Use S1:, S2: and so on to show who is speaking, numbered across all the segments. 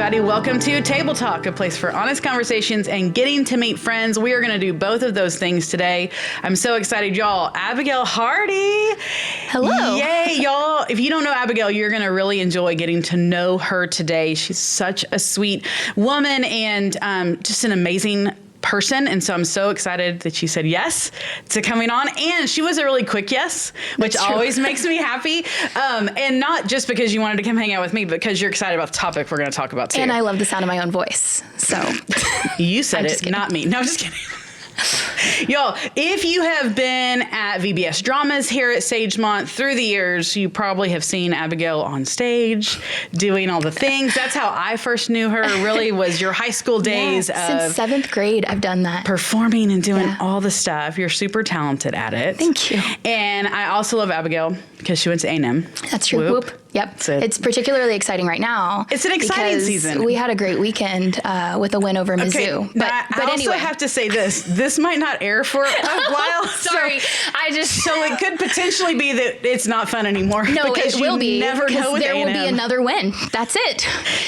S1: everybody. Welcome to Table Talk, a place for honest conversations and getting to meet friends. We are going to do both of those things today. I'm so excited, y'all. Abigail Hardy.
S2: Hello.
S1: Yay, y'all. If you don't know Abigail, you're going to really enjoy getting to know her today. She's such a sweet woman and just an amazing person. And so I'm so excited that she said yes to coming on. And she was a really quick yes, which always makes me happy. And not just because you wanted to come hang out with me, but because you're excited about the topic we're going to talk about too.
S2: And I love the sound of my own voice. So
S1: you said it, not me. No, I'm just kidding. Y'all, if you have been at VBS Dramas here at Sagemont through the years, you probably have seen Abigail on stage doing all the things. That's how I first knew her, really, was your high school days.
S2: Since 7th grade, I've done that.
S1: Performing and doing all the stuff. You're super talented at it.
S2: Thank you.
S1: And I also love Abigail because she went to A&M.
S2: That's true. Whoop. Yep. It's particularly exciting right now.
S1: It's an exciting season.
S2: We had a great weekend with a win over Mizzou.
S1: Okay, but I also have to say this might not air for a while.
S2: Sorry.
S1: So it could potentially be that it's not fun anymore.
S2: No,
S1: because
S2: it will be.
S1: Never know with
S2: there
S1: A&M.
S2: will be another win. That's it.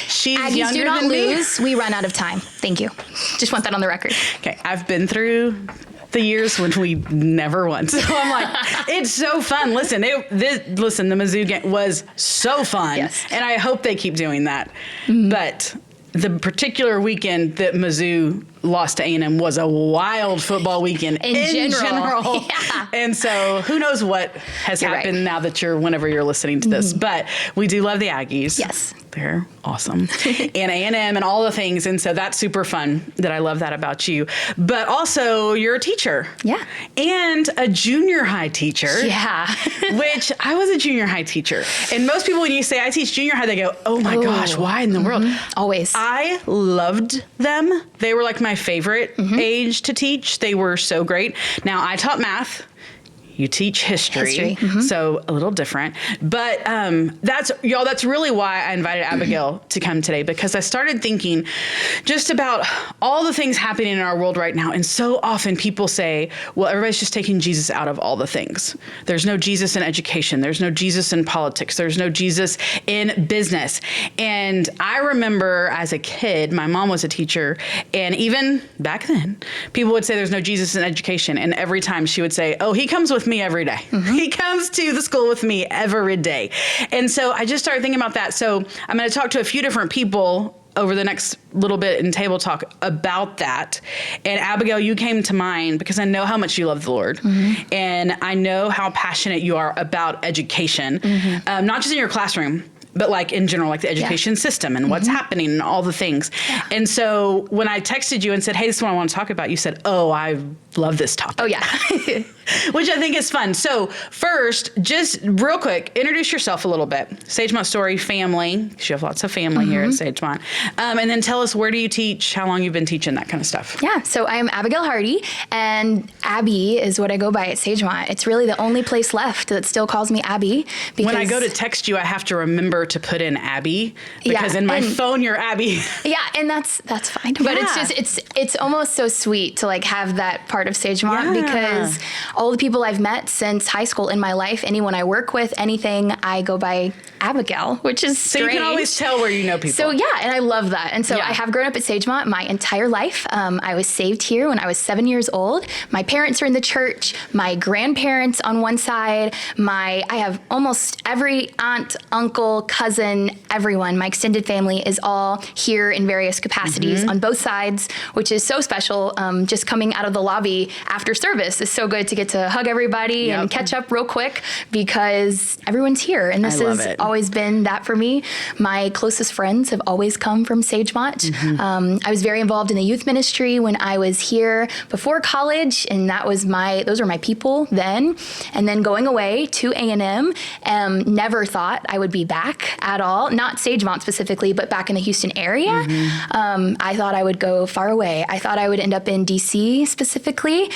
S1: She's
S2: Aggies
S1: younger
S2: do not
S1: than me.
S2: lose. We run out of time. Thank you. Just want that on the record.
S1: Okay, I've been through the years when we never won. So I'm like, it's so fun. Listen, the Mizzou game was so fun.
S2: Yes.
S1: And I hope they keep doing that. Mm-hmm. But the particular weekend that Mizzou lost to A&M was a wild football weekend in general.
S2: Yeah.
S1: And so who knows what has happened now that whenever you're listening to this. But we do love the Aggies.
S2: Yes.
S1: They're awesome. And A&M and all the things. And so that's super fun that I love that about you. But also you're a teacher.
S2: Yeah.
S1: And a junior high teacher.
S2: Yeah.
S1: Which I was a junior high teacher. And most people, when you say I teach junior high, they go, oh my gosh, why in the world?
S2: Always.
S1: I loved them. They were like my favorite age to teach. They were so great. Now I taught math. You teach history. So a little different. But that's really why I invited Abigail to come today, because I started thinking just about all the things happening in our world right now. And so often people say, well, everybody's just taking Jesus out of all the things. There's no Jesus in education. There's no Jesus in politics. There's no Jesus in business. And I remember as a kid, my mom was a teacher. And even back then, people would say there's no Jesus in education. And every time she would say, oh, he comes with me every day. He comes to the school with me every day. And so I just started thinking about that. So I'm going to talk to a few different people over the next little bit in Table Talk about that. And Abigail, you came to mind because I know how much you love the Lord. And I know how passionate you are about education, not just in your classroom, but like in general, like the education system and what's happening and all the things. Yeah. And so when I texted you and said, hey, this is what I want to talk about, you said, oh, I love this topic.
S2: Oh, yeah.
S1: Which I think is fun. So first, just real quick, introduce yourself a little bit. Sagemont Story family, because you have lots of family here at Sagemont. And then tell us, where do you teach, how long you've been teaching, that kind of stuff.
S2: Yeah, so I am Abigail Hardy, and Abby is what I go by at Sagemont. It's really the only place left that still calls me Abby. Because
S1: when I go to text you, I have to remember to put in Abby, because in my phone, you're Abby.
S2: Yeah, and that's fine. But it's almost so sweet to like have that part of Sagemont, because all the people I've met since high school in my life, anyone I work with, anything, I go by Abigail, which is strange.
S1: So you can always tell where you know people.
S2: So yeah, and I love that. And so I have grown up at Sagemont my entire life. I was saved here when I was 7 years old. My parents are in the church. My grandparents on one side. I have almost every aunt, uncle, cousin, everyone. My extended family is all here in various capacities on both sides, which is so special. Just coming out of the lobby after service is so good to get to hug everybody and catch up real quick, because everyone's here. And this has always been that for me. My closest friends have always come from Sagemont. I was very involved in the youth ministry when I was here before college, and those were my people then. And then going away to A&M, never thought I would be back at all. Not Sagemont specifically, but back in the Houston area. I thought I would go far away. I thought I would end up in DC specifically,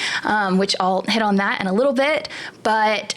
S2: which I'll hit on that in a little bit. But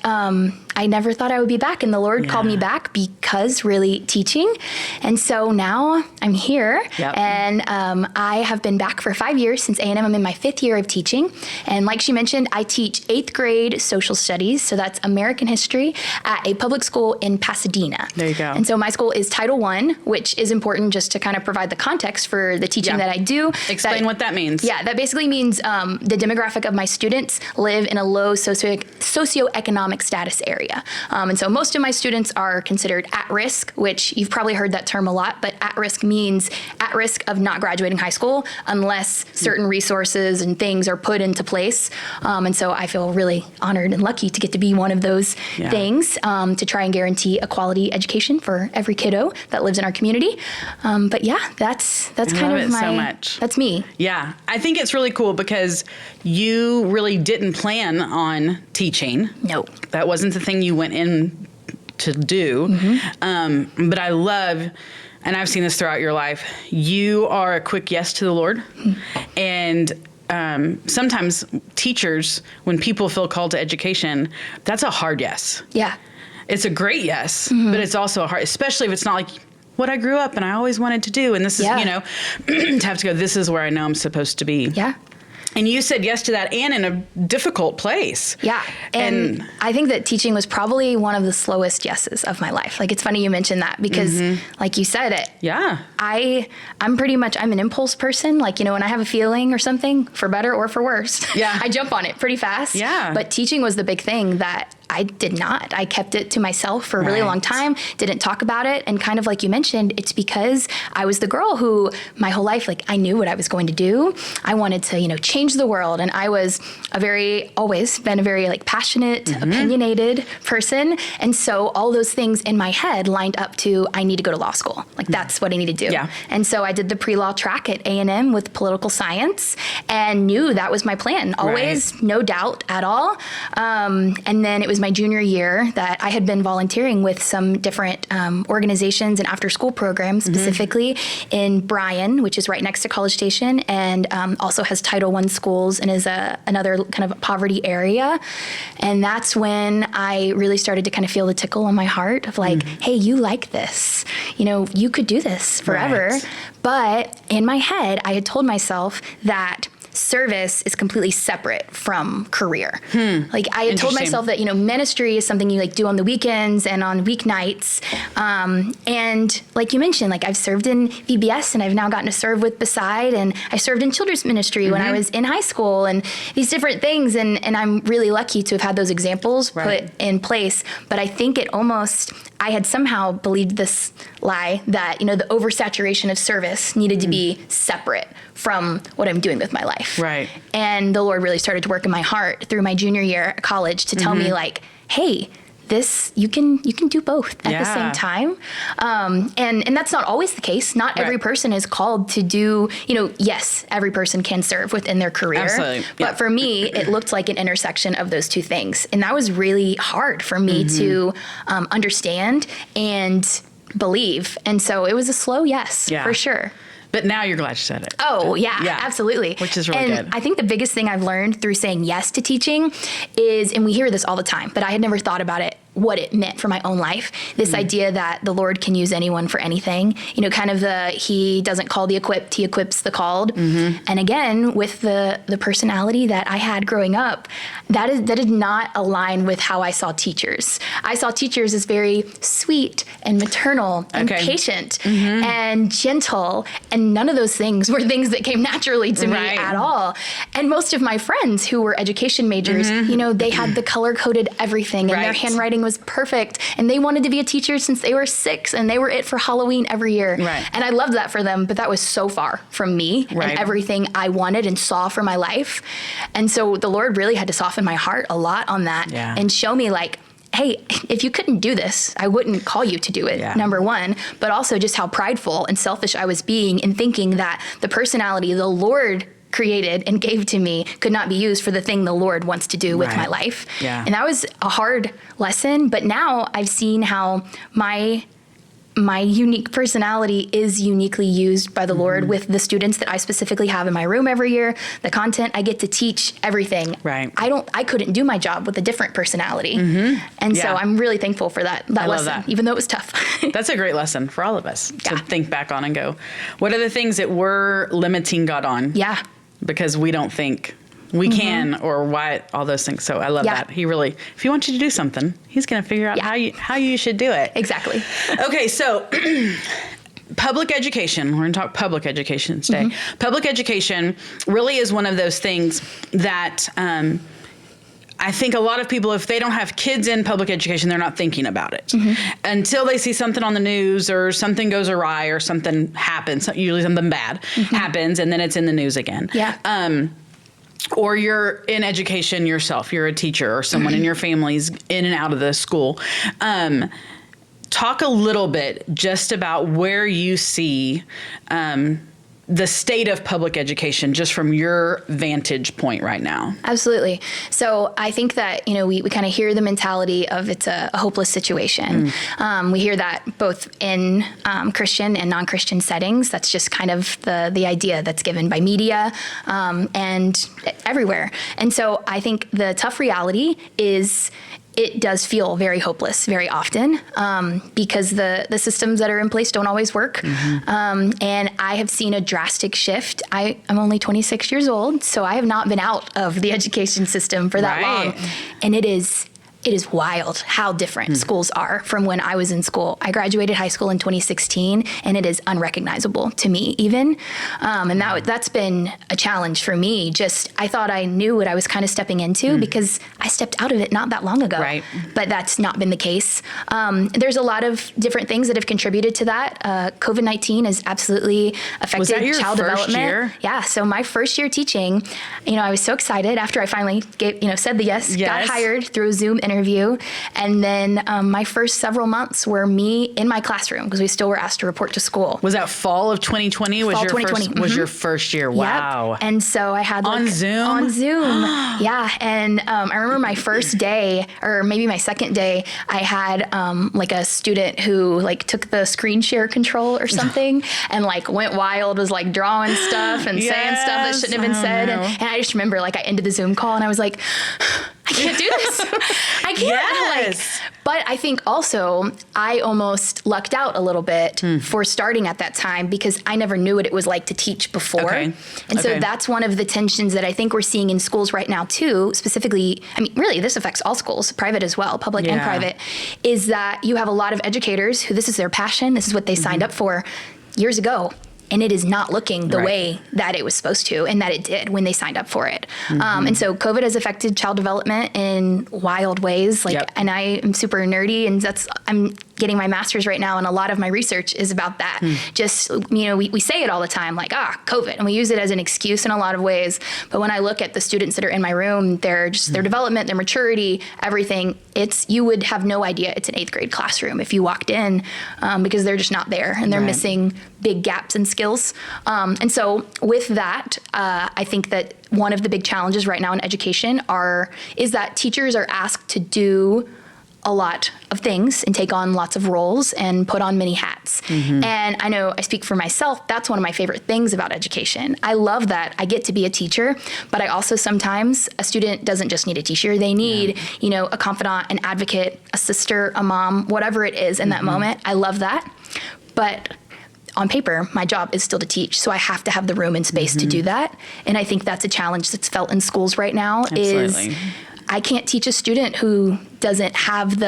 S2: I never thought I would be back. And the Lord called me back because really teaching. And so now I'm here, and I have been back for 5 years since A&M. I'm in my 5th year of teaching. And like she mentioned, I teach 8th grade social studies. So that's American history at a public school in Pasadena.
S1: There you go.
S2: And so my school is Title I, which is important just to kind of provide the context for the teaching that I do.
S1: Explain what that means.
S2: Yeah, that basically means the demographic of my students live in a low socioeconomic status area. And so most of my students are considered at risk, which you've probably heard that term a lot, but at risk means at risk of not graduating high school unless certain resources and things are put into place. And so I feel really honored and lucky to get to be one of those things, to try and guarantee a quality education for every kiddo that lives in our community. But yeah, that's kind of
S1: so much.
S2: That's me.
S1: Yeah, I think it's really cool because you really didn't plan on teaching.
S2: No.
S1: That wasn't the thing you went in to do. But I love, and I've seen this throughout your life, you are a quick yes to the Lord. And sometimes teachers, when people feel called to education, that's a hard yes.
S2: Yeah.
S1: It's a great yes, but it's also a hard, especially if it's not like what I grew up and I always wanted to do. And this is, you know, to have to go, this is where I know I'm supposed to be.
S2: Yeah.
S1: And you said yes to that, and in a difficult place.
S2: Yeah. And I think that teaching was probably one of the slowest yeses of my life. Like, it's funny you mentioned that because like you said it.
S1: Yeah.
S2: I'm an impulse person. Like, you know, when I have a feeling or something, for better or for worse, I jump on it pretty fast.
S1: Yeah.
S2: But teaching was the big thing that I did not. I kept it to myself for a really long time, didn't talk about it. And kind of like you mentioned, it's because I was the girl who my whole life, like, I knew what I was going to do. I wanted to, you know, change the world. And I was always been a very like passionate, opinionated person. And so all those things in my head lined up to, I need to go to law school. Like, that's what I need to do.
S1: Yeah.
S2: And so I did the pre-law track at A&M with political science and knew that was my plan. Always, no doubt at all. And then it was my junior year that I had been volunteering with some different organizations and after school programs, specifically in Bryan, which is right next to College Station, and also has Title I schools and is another kind of poverty area. And that's when I really started to kind of feel the tickle on my heart of like, hey, you like this, you know, you could do this forever. But in my head, I had told myself that service is completely separate from career. Like, I had told myself that, you know, ministry is something you like do on the weekends and on weeknights. And like you mentioned, like, I've served in VBS and I've now gotten to serve with Beside, and I served in children's ministry when I was in high school and these different things. And I'm really lucky to have had those examples put in place. But I think I had somehow believed this lie that, you know, the oversaturation of service needed to be separate from what I'm doing with my life.
S1: Right.
S2: And the Lord really started to work in my heart through my junior year at college to tell me like, hey, you can do both at the same time. And that's not always the case. Not every person is called to do, you know, yes, every person can serve within their career.
S1: Absolutely.
S2: But for me, it looked like an intersection of those two things. And that was really hard for me to understand and believe. And so it was a slow yes, for sure.
S1: But now you're glad you said it.
S2: Oh, yeah, absolutely.
S1: Which is really good.
S2: I think the biggest thing I've learned through saying yes to teaching is, and we hear this all the time, but I had never thought about it, what it meant for my own life. This idea that the Lord can use anyone for anything, you know, kind of he doesn't call the equipped, he equips the called. And again, with the personality that I had growing up, that did not align with how I saw teachers. I saw teachers as very sweet and maternal and patient and gentle. And none of those things were things that came naturally to me at all. And most of my friends who were education majors, you know, they had the color-coded everything and their handwriting was perfect, and they wanted to be a teacher since they were 6, and they were it for Halloween every year. And I loved that for them, but that was so far from me and everything I wanted and saw for my life. And so the Lord really had to soften my heart a lot on that and show me like, hey, if you couldn't do this, I wouldn't call you to do it, number one, but also just how prideful and selfish I was being in thinking that the personality the Lord created and gave to me could not be used for the thing the Lord wants to do with my life. And that was a hard lesson, but now I've seen how my my unique personality is uniquely used by the Lord with the students that I specifically have in my room every year. The content, I get to teach everything.
S1: Right.
S2: I couldn't do my job with a different personality. And so I'm really thankful for that lesson, even though it was tough.
S1: That's a great lesson for all of us to think back on and go, what are the things that we're limiting God on?
S2: Yeah.
S1: Because we don't think we can, or why, all those things. So I love that. He really, if he wants you to do something, he's going to figure out how you should do it.
S2: Exactly.
S1: Okay, so public education, we're going to talk public education today. Public education really is one of those things that I think a lot of people, if they don't have kids in public education, they're not thinking about it until they see something on the news or something goes awry or something happens, usually something bad happens, and then it's in the news again.
S2: Yeah.
S1: Or you're in education yourself, you're a teacher or someone in your family's in and out of the school. Talk a little bit just about where you see the state of public education just from your vantage point right now.
S2: Absolutely. So I think that, we kind of hear the mentality of it's a hopeless situation. We hear that both in Christian and non-Christian settings. That's just kind of the idea that's given by media and everywhere. And so I think the tough reality is it does feel very hopeless very often because the systems that are in place don't always work. And I have seen a drastic shift. I'm only 26 years old, so I have not been out of the education system for that long. And it is wild how different schools are from when I was in school. I graduated high school in 2016, and it is unrecognizable to me even. And that's been a challenge for me. I thought I knew what I was kind of stepping into because I stepped out of it not that long ago.
S1: Right.
S2: But that's not been the case. There's a lot of different things that have contributed to that. COVID-19 has absolutely affected
S1: was that your
S2: child
S1: first
S2: development.
S1: Year?
S2: Yeah. So my first year teaching, I was so excited after I finally said the yes, got hired through a Zoom interview. And then my first several months were me in my classroom because we still were asked to report to school.
S1: Was that fall of 2020?
S2: Fall 2020.
S1: Was your first year? Wow.
S2: Yep. And so I had
S1: on Zoom?
S2: Yeah. And I remember my first day, or maybe my second day, I had a student who took the screen share control or something and went wild, was drawing stuff and saying stuff that shouldn't have been said.
S1: No.
S2: And I just remember I ended the Zoom call and I was like, I can't do this. I can't.
S1: Yes.
S2: But I think also I almost lucked out a little bit for starting at that time because I never knew what it was like to teach before.
S1: Okay.
S2: And so that's one of the tensions that I think we're seeing in schools right now too, specifically, really this affects all schools, private as well, public and private, is that you have a lot of educators who this is their passion, this is what they signed up for years ago. And it is not looking the way that it was supposed to and that it did when they signed up for it. And so COVID has affected child development in wild ways. And I am super nerdy, and I'm getting my master's right now, and a lot of my research is about that. Just, we say it all the time, COVID, and we use it as an excuse in a lot of ways. But when I look at the students that are in my room, their development, their maturity, everything, you would have no idea it's an 8th grade classroom if you walked in because they're just not there and they're missing big gaps in skills. And so with that, I think that one of the big challenges right now in education is that teachers are asked to do a lot of things and take on lots of roles and put on many hats. And I know I speak for myself, that's one of my favorite things about education. I love that I get to be a teacher, but I also sometimes, a student doesn't just need a teacher, they need, a confidant, an advocate, a sister, a mom, whatever it is in that moment. I love that. But on paper, my job is still to teach, so I have to have the room and space to do that. And I think that's a challenge that's felt in schools right now. Is I can't teach a student who doesn't have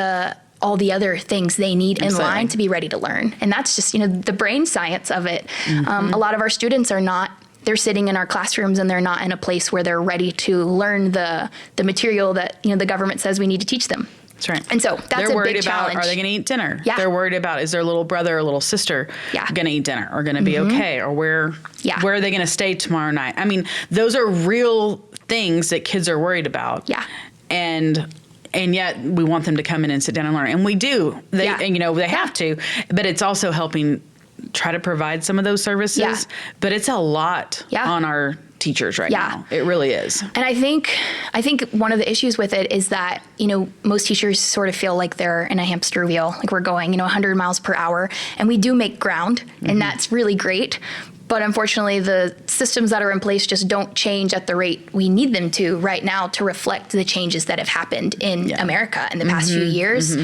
S2: all the other things they need in line to be ready to learn. And that's just, the brain science of it. A lot of our students they're sitting in our classrooms and they're not in a place where they're ready to learn the material that, the government says we need to teach them.
S1: That's right.
S2: And so that's a big challenge.
S1: Are they going to eat dinner?
S2: Yeah.
S1: They're worried about, is their little brother or little sister going to eat dinner or going to be okay? Or where are they going to stay tomorrow night? I mean, those are real things that kids are worried about. Yeah. And yet we want them to come in and sit down and learn. And we do. They have to. But it's also helping try to provide some of those services. Yeah. But it's a lot on our teachers right now. It really is.
S2: And I think one of the issues with it is that, most teachers sort of feel like they're in a hamster wheel, like we're going, 100 miles per hour, and we do make ground, and that's really great. But unfortunately, the systems that are in place just don't change at the rate we need them to right now to reflect the changes that have happened in America in the past few years.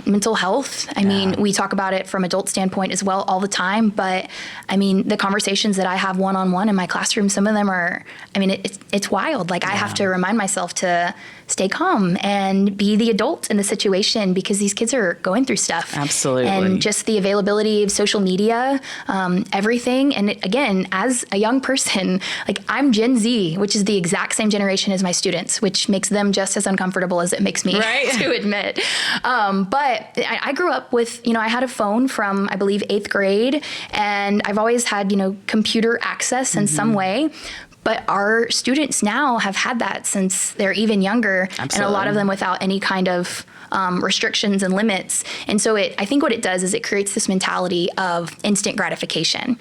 S2: Mental health, I mean, we talk about it from adult standpoint as well all the time. But I mean, the conversations that I have one-on-one in my classroom, some of them are, it's wild. Like I have to remind myself to stay calm and be the adult in the situation because these kids are going through stuff.
S1: Absolutely.
S2: And just the availability of social media, everything. And again, as a young person, like I'm Gen Z, which is the exact same generation as my students, which makes them just as uncomfortable as it makes me to admit. But I grew up with, I had a phone from, I believe, 8th grade, and I've always had, computer access in some way. But our students now have had that since they're even younger, and a lot of them without any kind of restrictions and limits. And so I think what it does is it creates this mentality of instant gratification.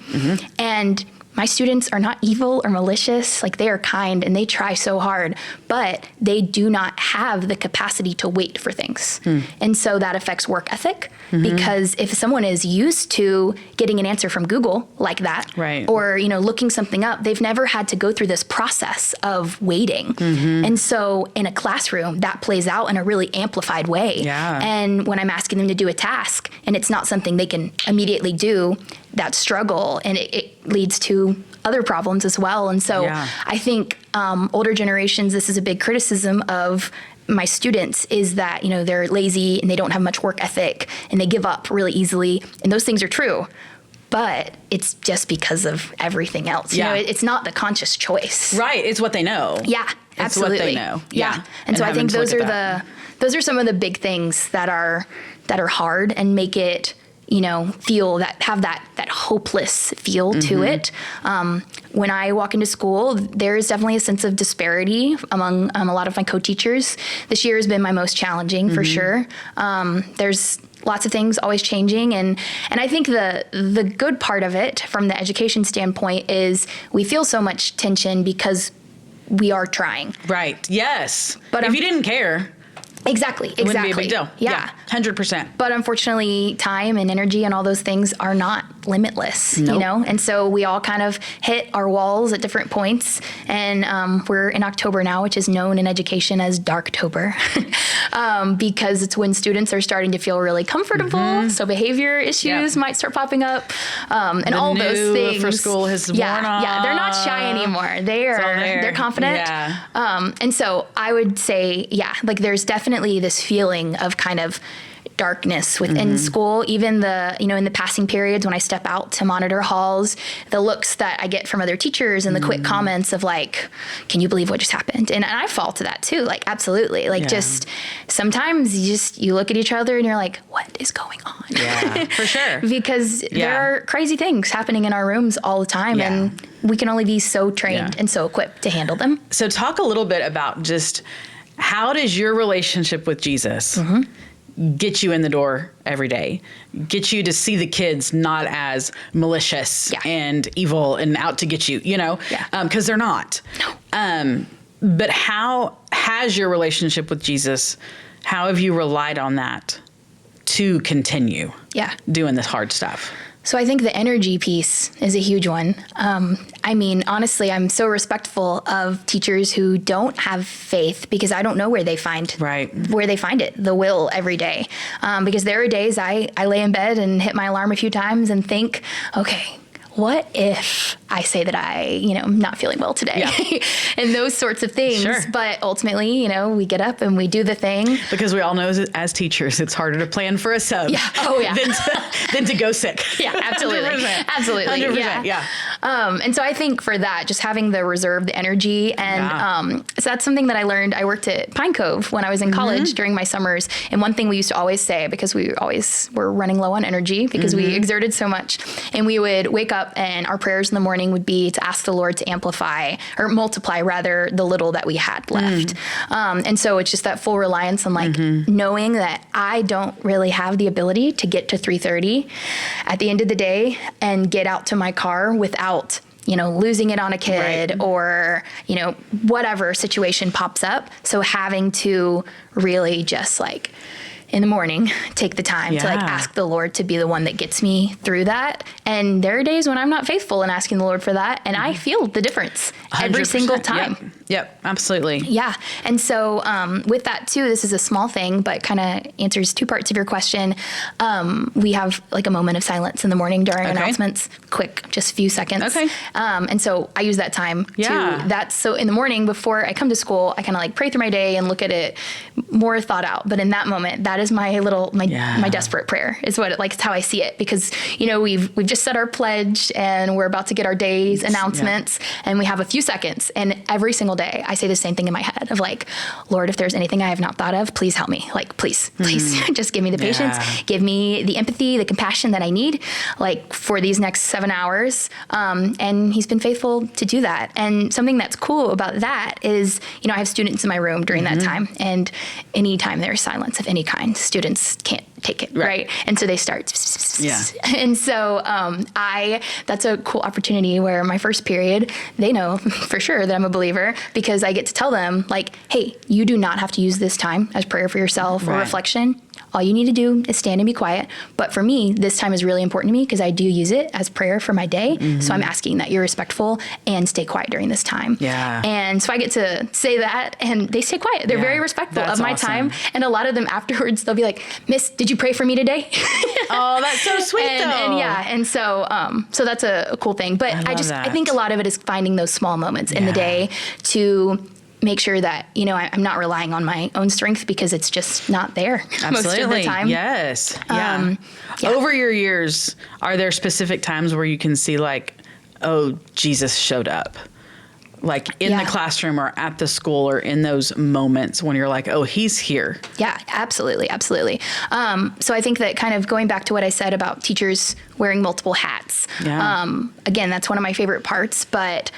S2: And my students are not evil or malicious, like they are kind and they try so hard, but they do not have the capacity to wait for things. And so that affects work ethic because if someone is used to getting an answer from Google like that, or, looking something up, they've never had to go through this process of waiting. And so in a classroom, that plays out in a really amplified way. And when I'm asking them to do a task and it's not something they can immediately do, that struggle, and it leads to other problems as well. And so I think older generations, this is a big criticism of my students, is that, they're lazy and they don't have much work ethic and they give up really easily. And those things are true, but it's just because of everything else. It's not the conscious choice.
S1: Right. It's what they know.
S2: Yeah, absolutely.
S1: It's what they know.
S2: And so I think those are some of the big things that are hard and make it, feel have that hopeless feel to it. When I walk into school, there is definitely a sense of disparity among a lot of my co-teachers. This year has been my most challenging for sure. There's lots of things always changing. And I think the good part of it from the education standpoint is we feel so much tension because we are trying.
S1: Right. Yes.
S2: But
S1: if you didn't care.
S2: Exactly.
S1: It wouldn't be a big deal. Yeah. 100%.
S2: But unfortunately, time and energy and all those things are not limitless, And so we all kind of hit our walls at different points. And we're in October now, which is known in education as Darktober, because it's when students are starting to feel really comfortable. So behavior issues might start popping up, and all those things.
S1: For school has worn off.
S2: Yeah, they're not shy anymore. They're confident.
S1: Yeah.
S2: And so I would say, like there's definitely this feeling of kind of darkness within school, even in the passing periods when I step out to monitor halls, the looks that I get from other teachers and the quick comments of like, can you believe what just happened? And I fall to that too. Like, absolutely. Like just sometimes you look at each other and you're like, what is going on?
S1: Yeah, for sure.
S2: Because there are crazy things happening in our rooms all the time and we can only be so trained and so equipped to handle them.
S1: So talk a little bit about just how does your relationship with Jesus get you in the door every day, get you to see the kids not as malicious and evil and out to get you, because they're not.
S2: No.
S1: But how has your relationship with Jesus, how have you relied on that to continue doing this hard stuff?
S2: So I think the energy piece is a huge one. Honestly, I'm so respectful of teachers who don't have faith because I don't know where they find it, the will every day. Because there are days I lay in bed and hit my alarm a few times and think, okay, what if I say that I'm not feeling well today? Yeah. And those sorts of things.
S1: Sure.
S2: But ultimately, we get up and we do the thing.
S1: Because we all know as teachers, it's harder to plan for a sub than to go sick.
S2: Yeah, absolutely.
S1: 100%.
S2: Absolutely.
S1: 100%, yeah.
S2: And so I think for that, just having the reserve, the energy, and so that's something that I learned. I worked at Pine Cove when I was in college during my summers. And one thing we used to always say, because we always were running low on energy because we exerted so much, and we would wake up and our prayers in the morning would be to ask the Lord to multiply the little that we had left. And so it's just that full reliance on knowing that I don't really have the ability to get to 3:30 at the end of the day and get out to my car without losing it on a kid or, whatever situation pops up. So having to really just like in the morning, take the time to like ask the Lord to be the one that gets me through that. And there are days when I'm not faithful in asking the Lord for that. And I feel the difference every single time.
S1: Yep, absolutely.
S2: Yeah. And so with that too, this is a small thing, but kind of answers two parts of your question. We have like a moment of silence in the morning during announcements, quick, just a few seconds. Okay. And so I use that time so in the morning before I come to school, I kind of like pray through my day and look at it more thought out. But in that moment, that is my desperate prayer is what it's how I see it, because, we've just said our pledge and we're about to get our day's announcements and we have a few seconds, and every single day I say the same thing in my head of like, Lord, if there's anything I have not thought of, please help me. Like, please just give me the patience, give me the empathy, the compassion that I need, like for these next 7 hours. And he's been faithful to do that. And something that's cool about that is, I have students in my room during that time, and anytime there's silence of any kind, students can't take it. Right. And so they start. And so, that's a cool opportunity where my first period, they know for sure that I'm a believer, because I get to tell them like, hey, you do not have to use this time as prayer for yourself or reflection. All you need to do is stand and be quiet. But for me, this time is really important to me because I do use it as prayer for my day. So I'm asking that you're respectful and stay quiet during this time. Yeah. And so I get to say that, and they stay quiet. They're very respectful of my time. And a lot of them afterwards, they'll be like, Miss, did you pray for me today?
S1: Oh, that's so sweet though.
S2: And so that's a cool thing. But I think a lot of it is finding those small moments in the day to make sure that, I'm not relying on my own strength, because it's just not there most of the time.
S1: Yes. Over your years, are there specific times where you can see like, oh, Jesus showed up? Like in the classroom or at the school, or in those moments when you're like, oh, he's here. Yeah,
S2: absolutely. Absolutely. So I think that kind of going back to what I said about teachers wearing multiple hats, again, that's one of my favorite parts, but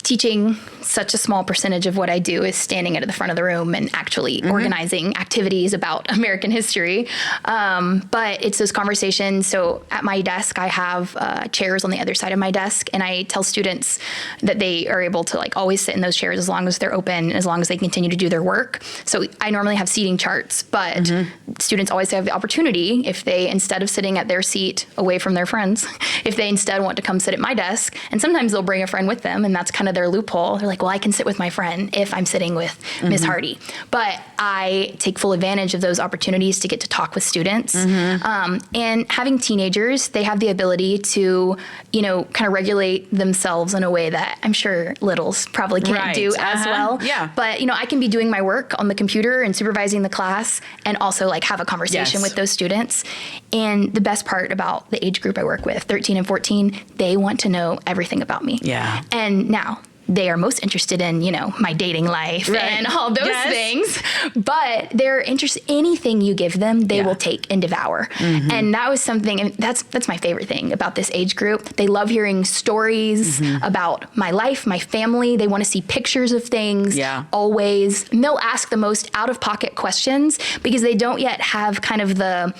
S2: teaching such a small percentage of what I do is standing at the front of the room and actually organizing activities about American history. But it's those conversations. So at my desk, I have chairs on the other side of my desk, and I tell students that they are able to like always sit in those chairs as long as they're open, as long as they continue to do their work. So I normally have seating charts, but students always have the opportunity, if they, instead of sitting at their seat away from their friends, if they instead want to come sit at my desk, and sometimes they'll bring a friend with them, and that's kind of their loophole. They're like, well, I can sit with my friend if I'm sitting with Ms. Hardy. But I take full advantage of those opportunities to get to talk with students. And having teenagers, they have the ability to, kind of regulate themselves in a way that I'm sure littles probably can't do as well. Yeah. But, I can be doing my work on the computer and supervising the class, and also like have a conversation with those students. And the best part about the age group I work with, 13 and 14, they want to know everything about me. Yeah. And now, they are most interested in, my dating life and all those things, but they're interested, anything you give them, they will take and devour. And that was something, and that's my favorite thing about this age group. They love hearing stories about my life, my family. They want to see pictures of things always. And they'll ask the most out of pocket questions because they don't yet have kind of the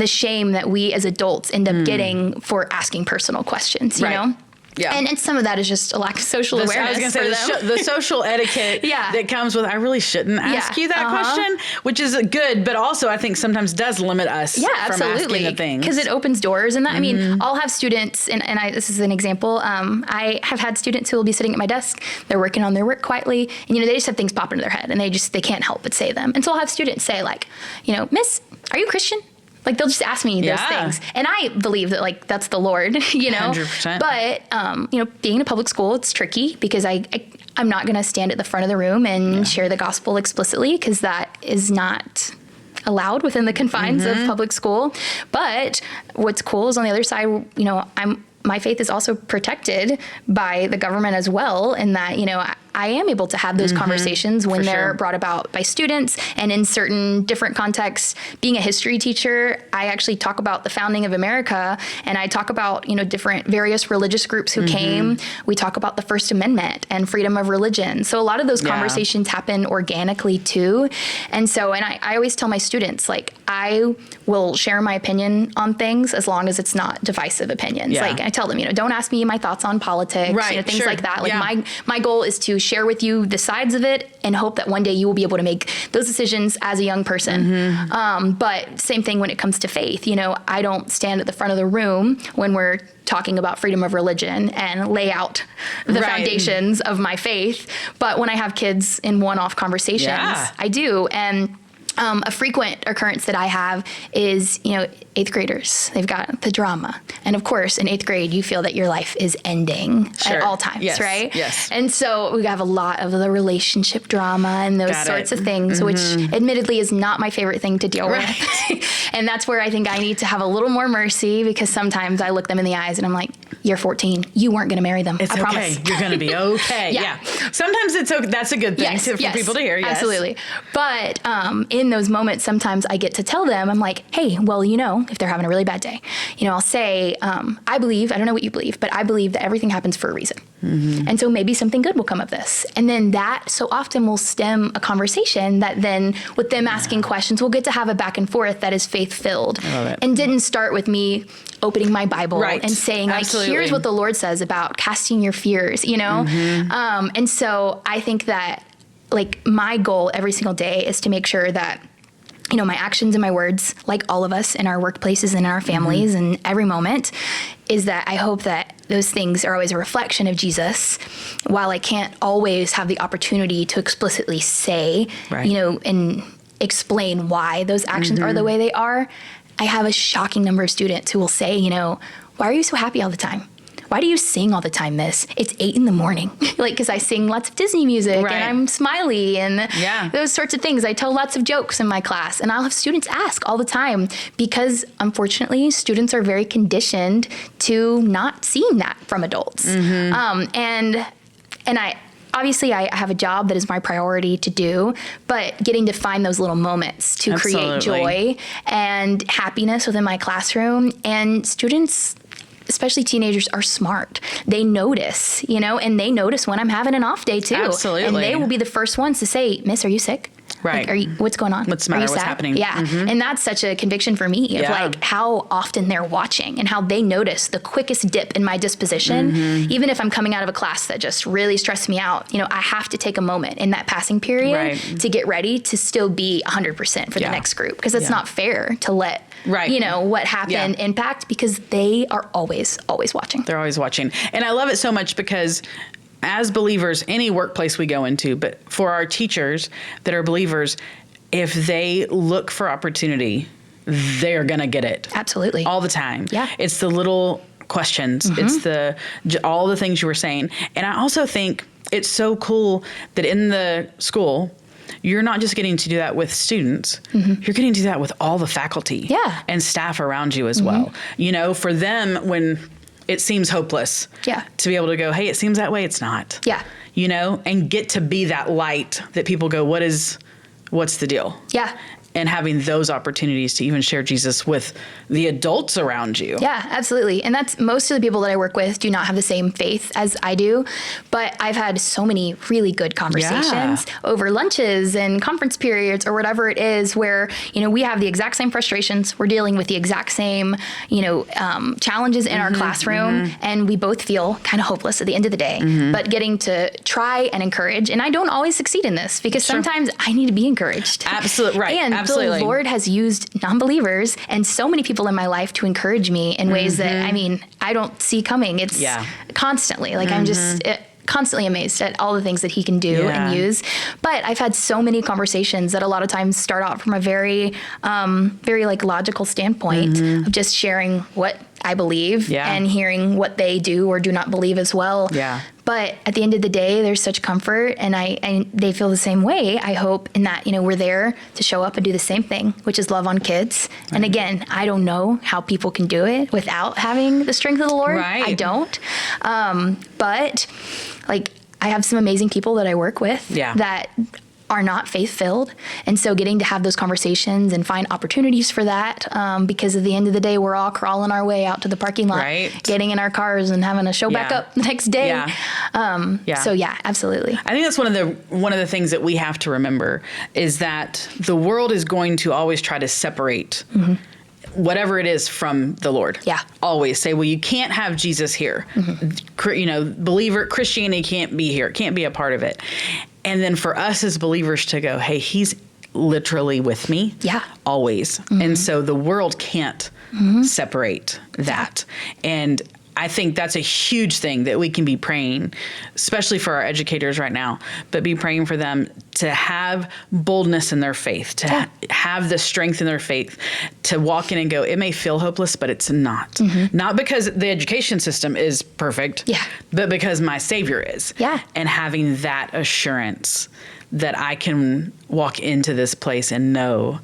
S2: shame that we as adults end up getting for asking personal questions, you know? Yeah. And some of that is just a lack of social awareness. I was going to say
S1: the social etiquette that comes with, I really shouldn't ask you that question, which is good, but also I think sometimes does limit us from asking the things.
S2: Because it opens doors. And that, I mean, I'll have students, and this is an example, I have had students who will be sitting at my desk, they're working on their work quietly, and they just have things pop into their head, and they can't help but say them. And so I'll have students say like, Miss, are you Christian? Like, they'll just ask me those things. And I believe that, like, that's the Lord, 100%. But, being in a public school, it's tricky because I'm not going to stand at the front of the room and share the gospel explicitly, because that is not allowed within the confines of public school. But what's cool is on the other side, my faith is also protected by the government as well, in that, I am able to have those conversations when they're brought about by students, and in certain different contexts. Being a history teacher, I actually talk about the founding of America, and I talk about, different various religious groups who came. We talk about the First Amendment and freedom of religion. So a lot of those conversations happen organically too. And I always tell my students, like, I will share my opinion on things as long as it's not divisive opinions.
S1: Yeah.
S2: Like, I tell them, don't ask me my thoughts on politics, things like that. Like my goal is to share with you the sides of it and hope that one day you will be able to make those decisions as a young person. But same thing when it comes to faith. I don't stand at the front of the room when we're talking about freedom of religion and lay out the foundations of my faith. But when I have kids in one-off conversations, I do. And a frequent occurrence that I have is, 8th graders. They've got the drama. And of course, in 8th grade, you feel that your life is ending at all times, right?
S1: Yes.
S2: And so we have a lot of the relationship drama and those sorts of things, which admittedly is not my favorite thing to deal with. And that's where I think I need to have a little more mercy, because sometimes I look them in the eyes and I'm like, you're 14. You weren't going to marry them.
S1: It's
S2: I promise.
S1: okay. You're going to be okay. Sometimes it's okay. That's a good thing for people to hear. Yes.
S2: Absolutely. But in those moments, sometimes I get to tell them, I'm like, hey, well, if they're having a really bad day, I'll say, I don't know what you believe, but I believe that everything happens for a reason. And so maybe something good will come of this. And then that so often will stem a conversation that then, with them asking questions, we'll get to have a back and forth that is faith-filled. And didn't start with me opening my Bible and saying, like, here's what the Lord says about casting your fears, And so I think that, like, my goal every single day is to make sure that, my actions and my words, like all of us in our workplaces and in our families and every moment, is that I hope that those things are always a reflection of Jesus. While I can't always have the opportunity to explicitly say, and explain why those actions are the way they are, I have a shocking number of students who will say, why are you so happy all the time? Why do you sing all the time, miss? It's 8 a.m. Like, because I sing lots of Disney music and I'm smiley and those sorts of things. I tell lots of jokes in my class, and I'll have students ask all the time, because unfortunately students are very conditioned to not seeing that from adults. And I obviously have a job that is my priority to do, but getting to find those little moments to create joy and happiness within my classroom. And students, especially teenagers, are smart. They notice, and they notice when I'm having an off day too.
S1: Absolutely.
S2: And they will be the first ones to say, Miss, are you sick?
S1: Right.
S2: Like, what's going on?
S1: What's the matter? What's happening?
S2: Yeah. And that's such a conviction for me of like how often they're watching and how they notice the quickest dip in my disposition. Even if I'm coming out of a class that just really stressed me out, I have to take a moment in that passing period to get ready to still be 100% for the next group, because it's not fair to let what happened impact, because they are always watching.
S1: They're always watching. And I love it so much because as believers, any workplace we go into, but for our teachers that are believers, if they look for opportunity, they're going to get it.
S2: Absolutely.
S1: All the time.
S2: Yeah.
S1: It's the little questions. It's all the things you were saying. And I also think it's so cool that in the school, you're not just getting to do that with students. You're getting to do that with all the faculty and staff around you as well. For them, when it seems hopeless, to be able to go, hey, it seems that way. It's not. And get to be that light that people go, what's the deal? And having those opportunities to even share Jesus with the adults around you.
S2: Yeah, absolutely. And that's, most of the people that I work with do not have the same faith as I do, but I've had so many really good conversations over lunches and conference periods or whatever it is, where, we have the exact same frustrations. We're dealing with the exact same, challenges in our classroom, and we both feel kind of hopeless at the end of the day, but getting to try and encourage. And I don't always succeed in this, because sometimes I need to be encouraged.
S1: Absolutely. Right.
S2: And the Lord has used non-believers and so many people in my life to encourage me in ways that, I don't see coming. It's constantly, like, I'm just constantly amazed at all the things that he can do and use. But I've had so many conversations that a lot of times start out from a very, very like logical standpoint of just sharing what I believe and hearing what they do or do not believe as well. But at the end of the day, there's such comfort, and they feel the same way, I hope, in that, we're there to show up and do the same thing, which is love on kids. And again, I don't know how people can do it without having the strength of the Lord. I don't. But like, I have some amazing people that I work with that are not faith-filled. And so getting to have those conversations and find opportunities for that, because at the end of the day, we're all crawling our way out to the parking lot, getting in our cars and having to show back up the next day. So yeah, absolutely.
S1: I think that's one of the things that we have to remember is that the world is going to always try to separate whatever it is from the Lord. Always say, well, you can't have Jesus here. Christianity can't be here. It can't be a part of it. And then for us as believers to go, hey, he's literally with me. Always. And so the world can't separate that. And I think that's a huge thing that we can be praying, especially for our educators right now, but be praying for them to have boldness in their faith, to have the strength in their faith, to walk in and go, it may feel hopeless, but it's not. Not because the education system is perfect, but because my Savior is. And having that assurance that I can walk into this place and know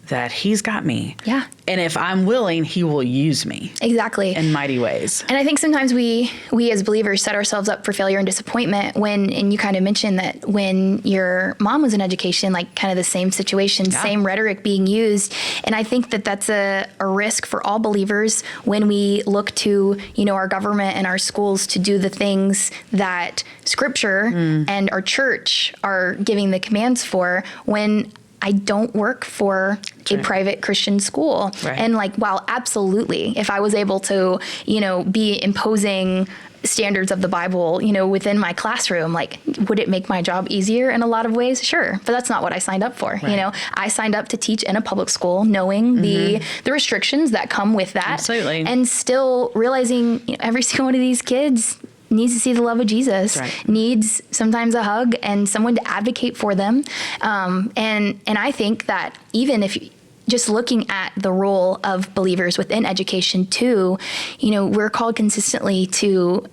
S1: that he's got me. And if I'm willing, he will use me.
S2: Exactly.
S1: In mighty ways.
S2: And I think sometimes we as believers set ourselves up for failure and disappointment and you kind of mentioned that when your mom was in education, like kind of the same situation, same rhetoric being used. And I think that that's a risk for all believers when we look to, our government and our schools to do the things that Scripture and our church are giving the commands for, when I don't work for a private Christian school. And while absolutely, if I was able to, be imposing standards of the Bible, within my classroom, would it make my job easier in a lot of ways? Sure. But that's not what I signed up for. I signed up to teach in a public school, knowing the restrictions that come with that.
S1: Absolutely.
S2: And still realizing every single one of these kids needs to see the love of Jesus, needs sometimes a hug and someone to advocate for them. And I think that even if just looking at the role of believers within education too, we're called consistently to,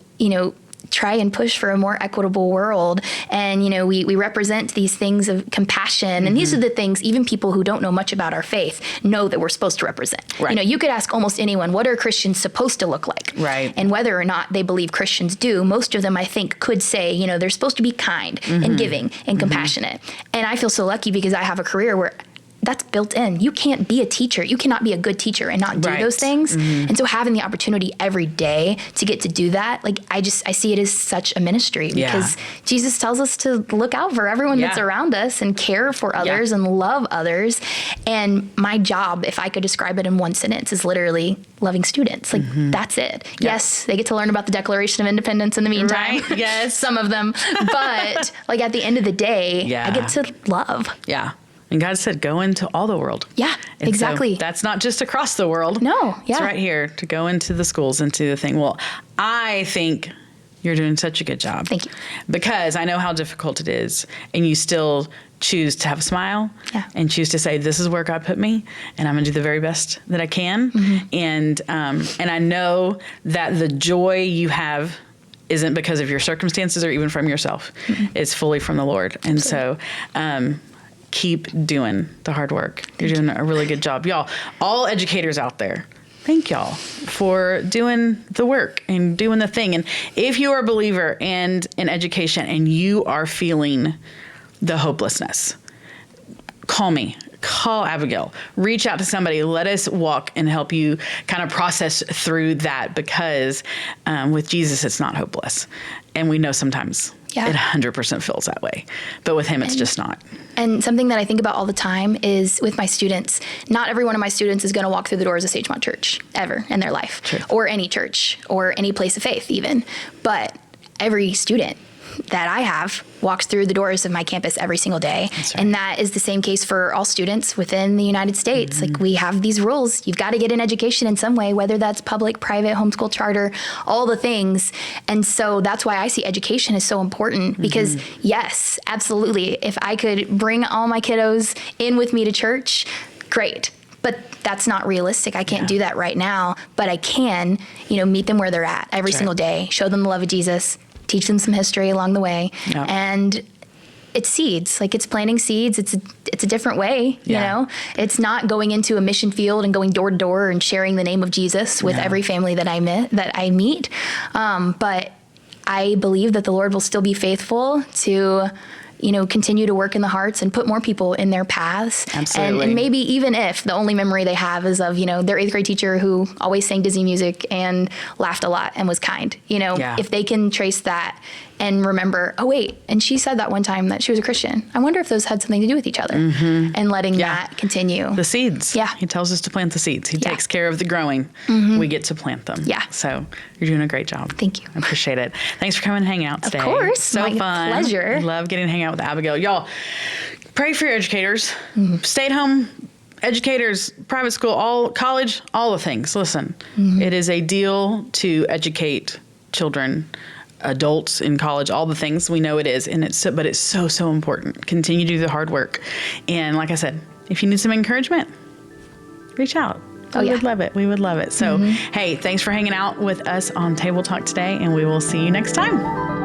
S2: try and push for a more equitable world. And, we represent these things of compassion. And these are the things even people who don't know much about our faith know that we're supposed to represent. You could ask almost anyone, what are Christians supposed to look like? And whether or not they believe Christians do, most of them, I think, could say, they're supposed to be kind and giving and compassionate. And I feel so lucky because I have a career where that's built in. You can't be a teacher. You cannot be a good teacher and not do those things. And so having the opportunity every day to get to do that, I see it as such a ministry because Jesus tells us to look out for everyone that's around us and care for others and love others. And my job, if I could describe it in one sentence, is literally loving students. That's it. Yes, they get to learn about the Declaration of Independence in the meantime.
S1: Yes.
S2: Some of them. But at the end of the day, I get to love.
S1: And God said, go into all the world.
S2: And exactly.
S1: So that's not just across the world.
S2: No.
S1: It's right here to go into the schools, into the thing. Well, I think you're doing such a good job.
S2: Thank you.
S1: Because I know how difficult it is. And you still choose to have a smile and choose to say, this is where God put me. And I'm going to do the very best that I can. And I know that the joy you have isn't because of your circumstances or even from yourself. It's fully from the Lord. And so, keep doing the hard work. You're doing a really good job. Y'all, all educators out there, thank y'all for doing the work and doing the thing. And if you are a believer and in education and you are feeling the hopelessness, call me. Call Abigail. Reach out to somebody. Let us walk and help you kind of process through that because with Jesus, it's not hopeless. And we know sometimes it 100% feels that way. But with him, it's just not.
S2: And something that I think about all the time is with my students, not every one of my students is going to walk through the doors of Sagemont Church ever in their life, or any church, or any place of faith even. But every student that I have walks through the doors of my campus every single day. And that is the same case for all students within the United States. We have these rules. You've got to get an education in some way, whether that's public, private, homeschool, charter, all the things. And so that's why I see education is so important because yes, absolutely. If I could bring all my kiddos in with me to church, great. But that's not realistic. I can't do that right now, but I can, meet them where they're at every single day, show them the love of Jesus, teach them some history along the way. And it's seeds, it's planting seeds. It's a different way, you know, it's not going into a mission field and going door to door and sharing the name of Jesus with every family that I meet. But I believe that the Lord will still be faithful to, continue to work in the hearts and put more people in their paths.
S1: Absolutely.
S2: And maybe even if the only memory they have is of, their 8th grade teacher who always sang Disney music and laughed a lot and was kind, if they can trace that and remember, oh, wait, and she said that one time that she was a Christian. I wonder if those had something to do with each other, and letting that continue.
S1: The seeds.
S2: Yeah.
S1: He tells us to plant the seeds. He takes care of the growing. We get to plant them.
S2: Yeah.
S1: So you're doing a great job.
S2: Thank you.
S1: I appreciate it. Thanks for coming and hanging out today.
S2: Of course.
S1: So
S2: My
S1: fun.
S2: pleasure.
S1: I love getting to hang out with Abigail. Y'all, pray for your educators. Stay at home educators, private school, all college, all the things. Listen, it is a deal to educate children, adults in college, all the things. We know it is, but it's so important. Continue to do the hard work. And like I said, if you need some encouragement, reach out. We would love it. We would love it. So, hey, thanks for hanging out with us on Table Talk today, and we will see you next time.